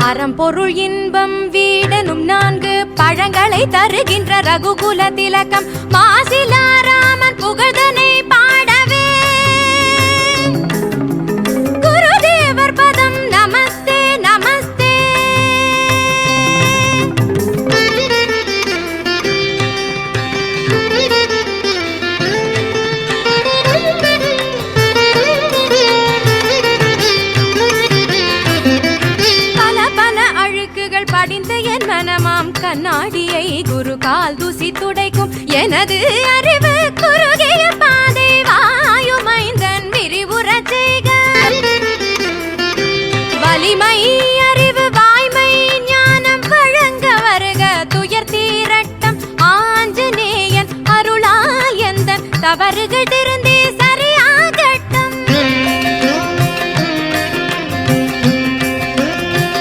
அறம்பொருள் இன்பம் வீடனும் 4 பழங்களை தருகின்ற ரகுகுல திலகம் மாசிலா ராமன் புகழ்தனை பாடவே குருதேவர் பதம் நமஸ்தே நமஸ்தே. படிந்த என் மனமாம் கண்ணாடியை குரு கால் தூசி துடைக்கும் எனது அறிவு குறுகிய பாதை வாயுமைந்தன் விரிவுற செய்க. வலிமை அறிவு வாய்மை ஞானம் வழங்க வருக துயர் தீரட்டம் ஆஞ்சநேயன் அருளால் எந்த தவறுகள்